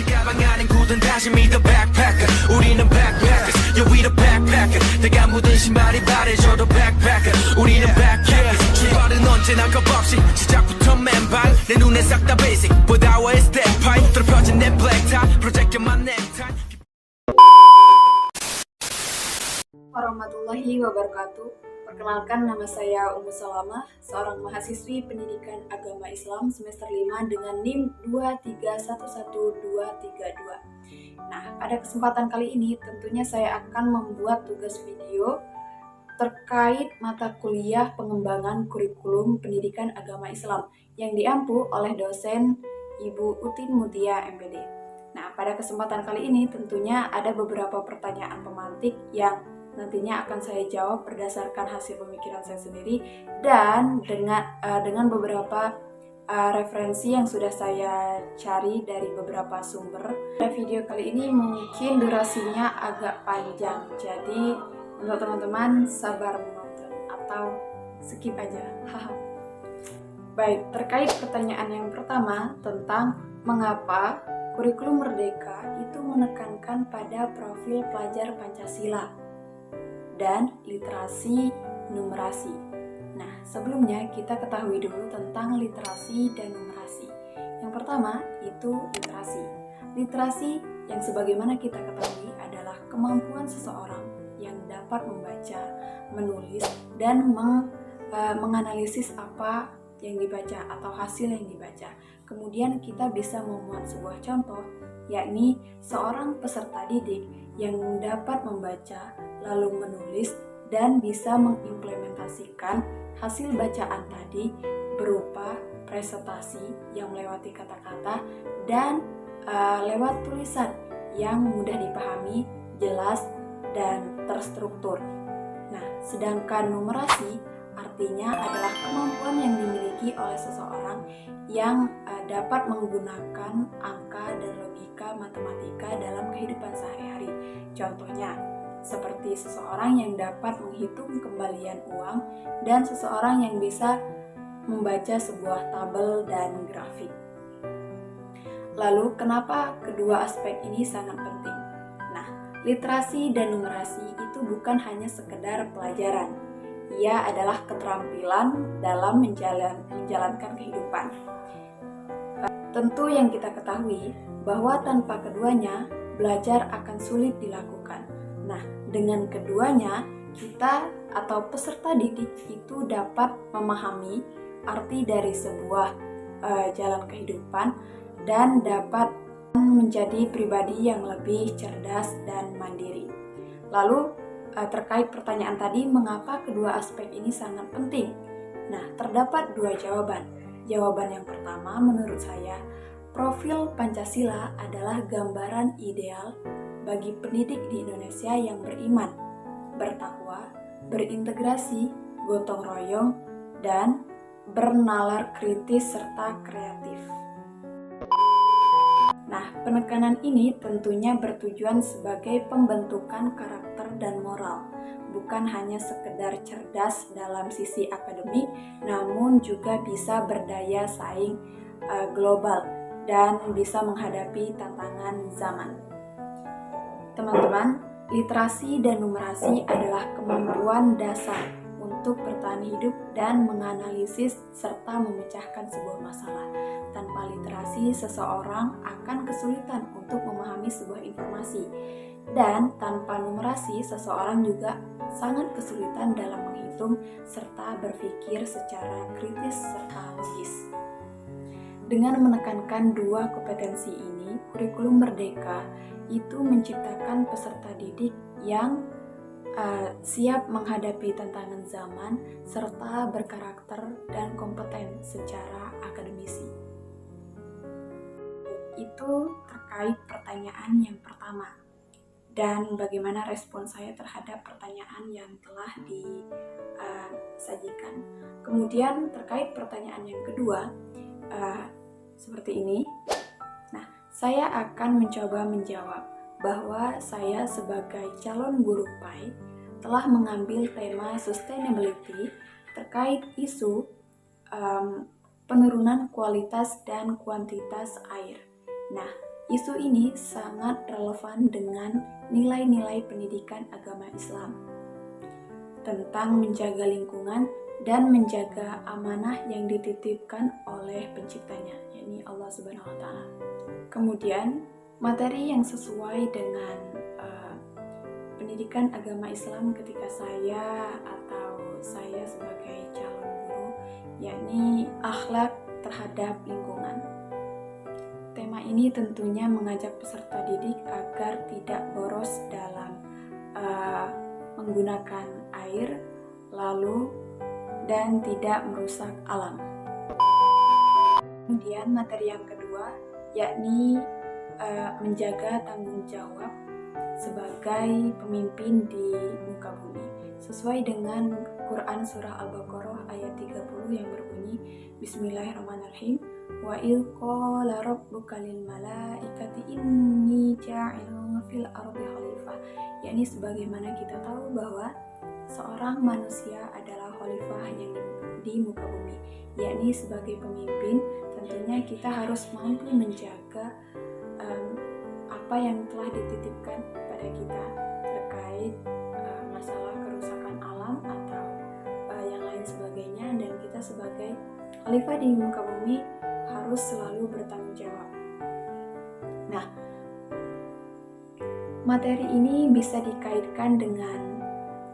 가방 안엔 굳은 다짐이 the backpacker 우리는 backpackers yeah we the backpacker 내가 묻은 신발이 바래져도 backpacker 우리는 backpackers 출발은 언제나 겁없이 시작부터 맨발 내 눈에 싹 다 basic 보다와의 step pipe 뚫어펴진 내 black tie 프로젝트만 necktie Warahmatullahi wabarakatuh. Perkenalkan, nama saya Ummu Salamah, seorang mahasiswi pendidikan agama Islam semester 5 dengan NIM 2311232. Nah, pada kesempatan kali ini tentunya saya akan membuat tugas video terkait mata kuliah pengembangan kurikulum pendidikan agama Islam yang diampu oleh dosen Ibu Utin Mutia MPD. Nah, pada kesempatan kali ini tentunya ada beberapa pertanyaan pemantik yang nantinya akan saya jawab berdasarkan hasil pemikiran saya sendiri dan dengan beberapa referensi yang sudah saya cari dari beberapa sumber. Pada video kali ini mungkin durasinya agak panjang, jadi untuk teman-teman sabar menonton atau skip aja. Baik, terkait pertanyaan yang pertama tentang mengapa kurikulum Merdeka itu menekankan pada profil pelajar Pancasila dan literasi numerasi. Nah, sebelumnya kita ketahui dulu tentang literasi dan numerasi. Yang pertama itu literasi. Literasi yang sebagaimana kita ketahui adalah kemampuan seseorang yang dapat membaca, menulis, dan menganalisis apa yang dibaca atau hasil yang dibaca. Kemudian kita bisa memuat sebuah contoh, yakni seorang peserta didik yang dapat membaca, lalu menulis, dan bisa mengimplementasikan hasil bacaan tadi berupa presentasi yang melewati kata-kata dan lewat tulisan yang mudah dipahami, jelas, dan terstruktur. Nah, sedangkan numerasi artinya adalah kemampuan yang dimiliki oleh seseorang yang dapat menggunakan angka dan logika matematika dalam kehidupan sehari-hari. Contohnya, seperti seseorang yang dapat menghitung kembalian uang dan seseorang yang bisa membaca sebuah tabel dan grafik. Lalu, kenapa kedua aspek ini sangat penting? Nah, literasi dan numerasi itu bukan hanya sekedar pelajaran. Ia adalah keterampilan dalam menjalankan kehidupan. Tentu yang kita ketahui bahwa tanpa keduanya, belajar akan sulit dilakukan. Nah, dengan keduanya, kita atau peserta didik itu dapat memahami arti dari sebuah jalan kehidupan dan dapat menjadi pribadi yang lebih cerdas dan mandiri. Lalu, terkait pertanyaan tadi, mengapa kedua aspek ini sangat penting? Nah, terdapat dua jawaban. Jawaban yang pertama, menurut saya, profil Pancasila adalah gambaran ideal bagi pendidik di Indonesia yang beriman, bertakwa, berintegrasi, gotong royong, dan bernalar kritis serta kreatif. Nah, penekanan ini tentunya bertujuan sebagai pembentukan karakter dan moral, bukan hanya sekedar cerdas dalam sisi akademik, namun juga bisa berdaya saing global dan bisa menghadapi tantangan zaman. Teman-teman, literasi dan numerasi adalah kemampuan dasar untuk bertahan hidup dan menganalisis serta memecahkan sebuah masalah. Tanpa literasi, seseorang akan kesulitan untuk memahami sebuah informasi. Dan tanpa numerasi, seseorang juga sangat kesulitan dalam menghitung serta berpikir secara kritis serta logis. Dengan menekankan dua kompetensi ini, kurikulum Merdeka itu menciptakan peserta didik yang siap menghadapi tantangan zaman serta berkarakter dan kompeten secara akademisi. Itu terkait pertanyaan yang pertama dan bagaimana respon saya terhadap pertanyaan yang telah disajikan. Kemudian terkait pertanyaan yang kedua, seperti ini. Nah, saya akan mencoba menjawab bahwa saya sebagai calon guru PAI telah mengambil tema sustainability terkait isu penurunan kualitas dan kuantitas air. Nah, Isu ini sangat relevan dengan nilai-nilai pendidikan agama Islam tentang menjaga lingkungan dan menjaga amanah yang dititipkan oleh penciptanya, yakni Allah Subhanahu wa Ta'ala. Kemudian, materi yang sesuai dengan pendidikan agama Islam ketika saya sebagai calon guru, yakni akhlak terhadap lingkungan. Tema ini tentunya mengajak peserta didik agar tidak boros dalam menggunakan air, dan tidak merusak alam. Kemudian materi yang kedua, yakni menjaga tanggung jawab sebagai pemimpin di muka bumi. Sesuai dengan Quran Surah Al-Baqarah ayat 30 yang berbunyi, Bismillahirrahmanirrahim, wa idh qala rabbuka lil malaikati inni ja'ilun fil ardi khalifah. Yakni sebagaimana kita tahu bahwa seorang manusia adalah khalifah yang di muka bumi, yakni sebagai pemimpin tentunya kita harus mampu menjaga apa yang telah dititipkan pada kita terkait masalah kerusakan alam atau yang lain sebagainya, dan kita sebagai khalifah di muka bumi harus selalu bertanggung jawab. Nah, materi ini bisa dikaitkan dengan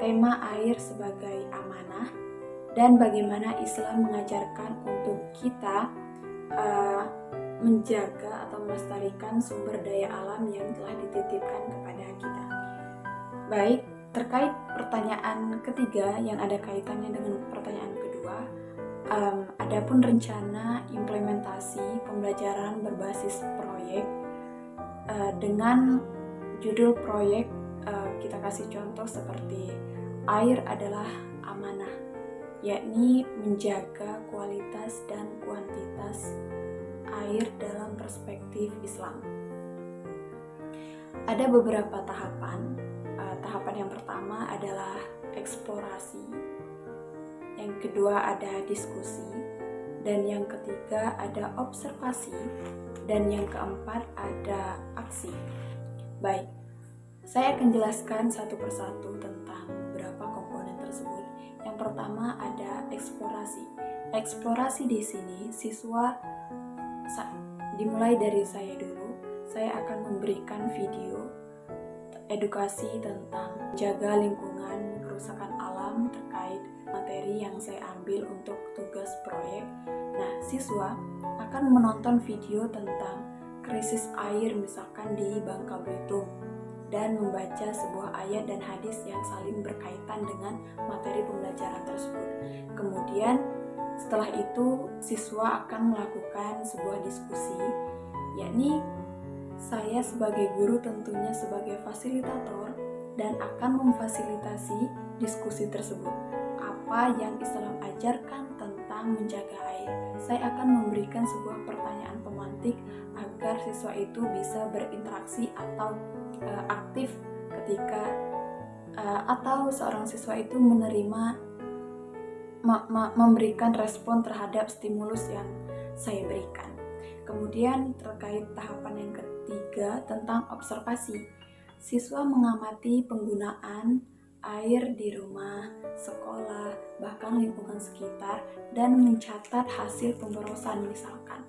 tema air sebagai amanah dan bagaimana Islam mengajarkan untuk kita menjaga atau melestarikan sumber daya alam yang telah dititipkan kepada kita. Baik, terkait pertanyaan ketiga yang ada kaitannya dengan pertanyaan kedua, adapun rencana implementasi pembelajaran berbasis proyek dengan judul proyek kita kasih contoh seperti air adalah amanah, yakni menjaga kualitas dan kuantitas air dalam perspektif Islam. Ada beberapa tahapan. Tahapan yang pertama adalah eksplorasi, yang kedua ada diskusi, dan yang ketiga ada observasi, dan yang keempat ada aksi. Baik, saya akan jelaskan satu persatu tentang beberapa komponen tersebut. Yang pertama ada eksplorasi. Eksplorasi di sini siswa dimulai dari saya dulu. Saya akan memberikan video edukasi tentang jaga lingkungan, kerusakan alam terkait materi yang saya ambil untuk tugas proyek. Nah, siswa akan menonton video tentang krisis air misalkan di Bangka Belitung dan membaca sebuah ayat dan hadis yang saling berkaitan dengan materi pembelajaran tersebut. Kemudian setelah itu siswa akan melakukan sebuah diskusi, yakni saya sebagai guru tentunya sebagai fasilitator dan akan memfasilitasi diskusi tersebut. Apa yang Islam ajarkan tentang menjaga air? Saya akan memberikan sebuah pertanyaan pemantik agar siswa itu bisa berinteraksi atau aktif ketika atau seorang siswa itu menerima memberikan respon terhadap stimulus yang saya berikan. Kemudian terkait tahapan yang ketiga tentang observasi, siswa mengamati penggunaan air di rumah, sekolah, bahkan lingkungan sekitar dan mencatat hasil pemborosan misalkan.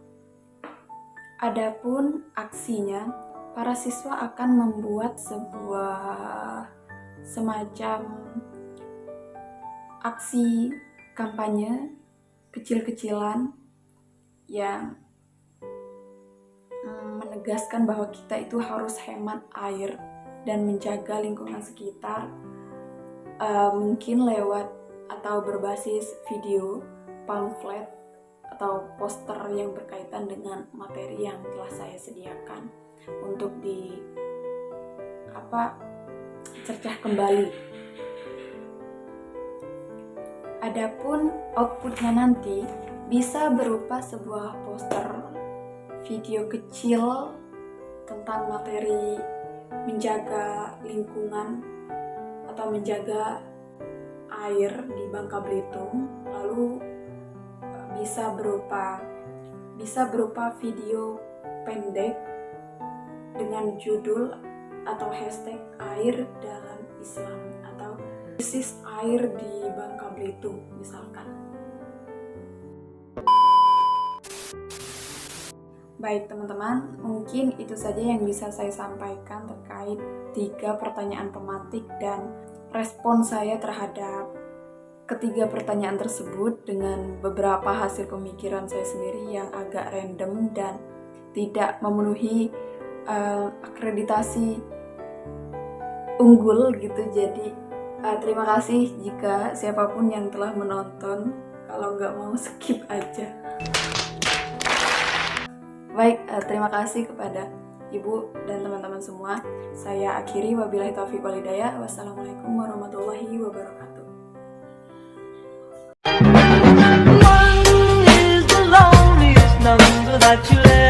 Adapun aksinya, para siswa akan membuat sebuah semacam aksi kampanye kecil-kecilan yang menegaskan bahwa kita itu harus hemat air dan menjaga lingkungan sekitar, mungkin lewat atau berbasis video, pamflet atau poster yang berkaitan dengan materi yang telah saya sediakan untuk cercah kembali. Adapun outputnya nanti bisa berupa sebuah poster video kecil tentang materi menjaga lingkungan atau menjaga air di Bangka Belitung, lalu bisa berupa video pendek dengan judul atau hashtag air dalam Islam atau krisis air di Bangka Belitung misalkan. Baik teman-teman, mungkin itu saja yang bisa saya sampaikan terkait 3 pertanyaan pemantik dan respon saya terhadap ketiga pertanyaan tersebut dengan beberapa hasil pemikiran saya sendiri yang agak random dan tidak memenuhi akreditasi unggul gitu. Jadi terima kasih jika siapapun yang telah menonton, kalau nggak mau skip aja. Baik, terima kasih kepada Ibu dan teman-teman semua. Saya akhiri, wabillahi taufiq wal hidayah. Wassalamualaikum warahmatullahi wabarakatuh. One is the loneliest number that you'll